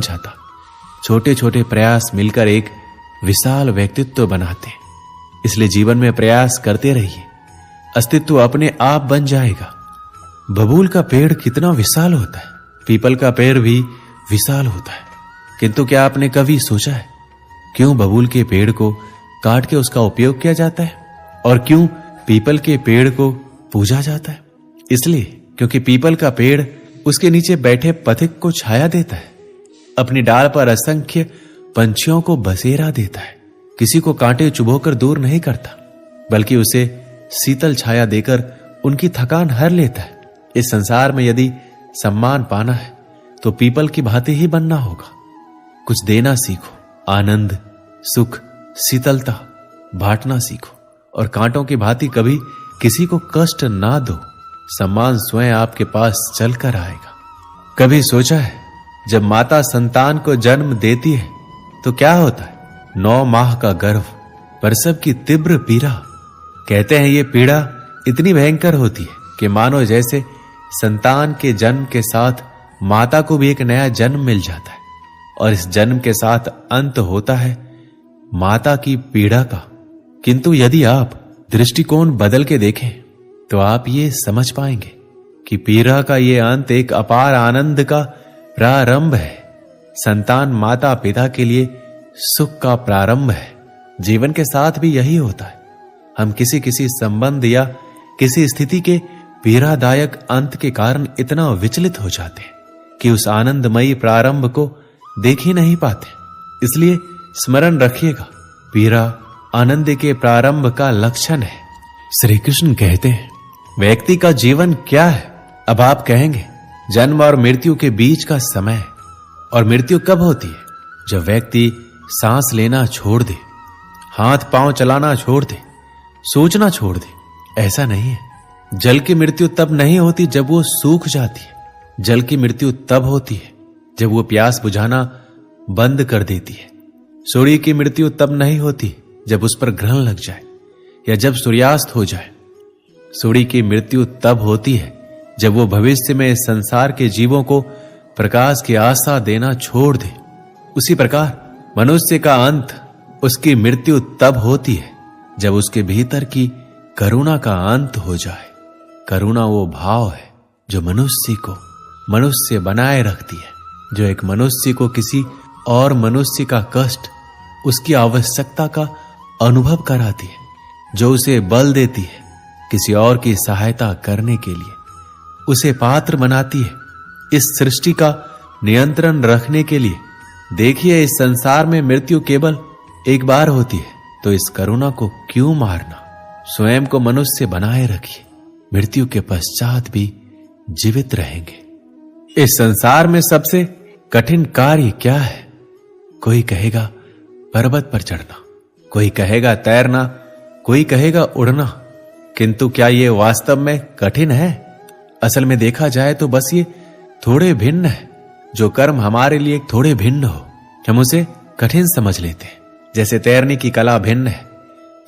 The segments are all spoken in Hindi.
जाता। छोटे छोटे प्रयास मिलकर एक विशाल व्यक्तित्व बनाते हैं। इसलिए जीवन में प्रयास करते रहिए, अस्तित्व अपने आप बन जाएगा। बबूल का पेड़ कितना विशाल होता है, पीपल का पेड़ भी विशाल होता है, किंतु क्या आपने कभी सोचा है क्यों बबूल के पेड़ को काट के उसका उपयोग किया जाता है और क्यों पीपल के पेड़ को पूजा जाता है? इसलिए क्योंकि पीपल का पेड़ उसके नीचे बैठे पथिक को छाया देता है, अपनी डाल पर असंख्य पंछियों को बसेरा देता है, किसी को कांटे चुभोकर दूर नहीं करता, बल्कि उसे शीतल छाया देकर उनकी थकान हर लेता है। इस संसार में यदि सम्मान पाना है तो पीपल की भांति ही बनना होगा। कुछ देना सीखो, आनंद, सुख, शीतलता बांटना सीखो और कांटों की भांति कभी किसी को कष्ट ना दो। सम्मान स्वयं आपके पास चलकर आएगा। कभी सोचा है जब माता संतान को जन्म देती है तो क्या होता है? 9 माह का गर्भ, प्रसव की तीव्र पीड़ा। कहते हैं ये पीड़ा इतनी भयंकर होती है कि मानो जैसे संतान के जन्म के साथ माता को भी एक नया जन्म मिल जाता है और इस जन्म के साथ अंत होता है माता की पीड़ा का। किंतु यदि आप दृष्टिकोण बदल के देखें तो आप ये समझ पाएंगे कि पीड़ा का ये अंत एक अपार आनंद का प्रारंभ है। संतान माता पिता के लिए सुख का प्रारंभ है। जीवन के साथ भी यही होता है। हम किसी किसी संबंध या किसी स्थिति के पीड़ादायक अंत के कारण इतना विचलित हो जाते हैं कि उस आनंदमयी प्रारंभ को देख ही नहीं पाते। इसलिए स्मरण रखिएगा, पीड़ा आनंद के प्रारंभ का लक्षण है। श्री कृष्ण कहते हैं, व्यक्ति का जीवन क्या है? अब आप कहेंगे जन्म और मृत्यु के बीच का समय है। और मृत्यु कब होती है? जब व्यक्ति सांस लेना छोड़ दे, हाथ पांव चलाना छोड़ दे, सोचना छोड़ दे। ऐसा नहीं है। जल की मृत्यु तब नहीं होती जब वो सूख जाती है। जल की मृत्यु तब होती है जब वो प्यास बुझाना बंद कर देती है। सूर्य की मृत्यु तब नहीं होती जब उस पर ग्रहण लग जाए या जब सूर्यास्त हो जाए। सूर्य की मृत्यु तब होती है जब वो भविष्य में संसार के जीवों को प्रकाश की आशा देना छोड़ दे। उसी प्रकार मनुष्य का अंत, उसकी मृत्यु तब होती है जब उसके भीतर की करुणा का अंत हो जाए। करुणा वो भाव है जो मनुष्य को मनुष्य बनाए रखती है, जो एक मनुष्य को किसी और मनुष्य का कष्ट, उसकी आवश्यकता का अनुभव कराती है, जो उसे बल देती है किसी और की सहायता करने के लिए, उसे पात्र बनाती है इस सृष्टि का नियंत्रण रखने के लिए। देखिए, इस संसार में मृत्यु केवल एक बार होती है, तो इस करुणा को क्यों मारना? स्वयं को मनुष्य बनाए रखिए, मृत्यु के पश्चात भी जीवित रहेंगे। इस संसार में सबसे कठिन कार्य क्या है? कोई कहेगा पर्वत पर चढ़ना, कोई कहेगा तैरना, कोई कहेगा उड़ना। किंतु क्या ये वास्तव में कठिन है? असल में देखा जाए तो बस ये थोड़े भिन्न है। जो कर्म हमारे लिए थोड़े भिन्न हो, हम उसे कठिन समझ लेते हैं। जैसे तैरने की कला भिन्न है,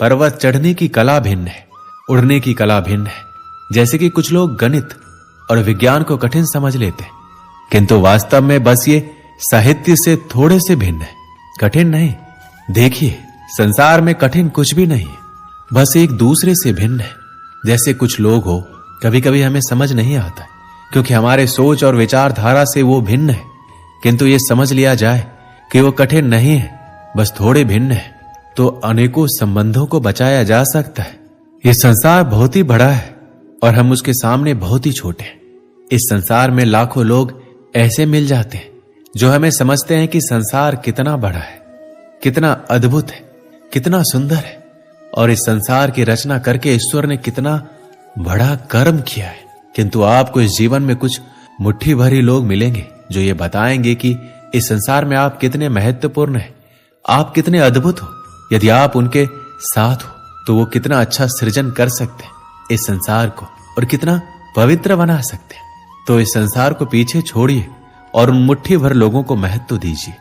पर्वत चढ़ने की कला भिन्न है, उड़ने की कला भिन्न है। जैसे कि कुछ लोग गणित और विज्ञान को कठिन समझ लेते हैं, किंतु वास्तव में बस ये साहित्य से थोड़े से भिन्न है, कठिन नहीं। देखिए, संसार में कठिन कुछ भी नहीं है, बस एक दूसरे से भिन्न है। जैसे कुछ लोग हो, कभी कभी हमें समझ नहीं आता क्योंकि हमारे सोच और विचारधारा से वो भिन्न है, किंतु ये समझ लिया जाए कि वो कठिन नहीं है, बस थोड़े भिन्न है, तो अनेकों संबंधों को बचाया जा सकता है। ये संसार बहुत ही बड़ा है और हम उसके सामने बहुत ही छोटे हैं। इस संसार में लाखों लोग ऐसे मिल जाते हैं जो हमें समझते हैं कि संसार कितना बड़ा है, कितना अद्भुत है, कितना सुंदर है, और इस संसार की रचना करके ईश्वर ने कितना बड़ा कर्म किया है। किंतु आपको इस जीवन में कुछ मुट्ठी भरी लोग मिलेंगे जो ये बताएंगे कि इस संसार में आप कितने महत्वपूर्ण हैं, आप कितने अद्भुत हो। यदि आप उनके साथ हो तो वो कितना अच्छा सृजन कर सकते हैं इस संसार को और कितना पवित्र बना सकते हैं। तो इस संसार को पीछे छोड़िए और उन मुट्ठी भर लोगों को महत्व दीजिए,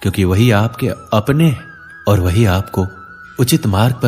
क्योंकि वही आपके अपने हैं और वही आपको उचित मार्ग पर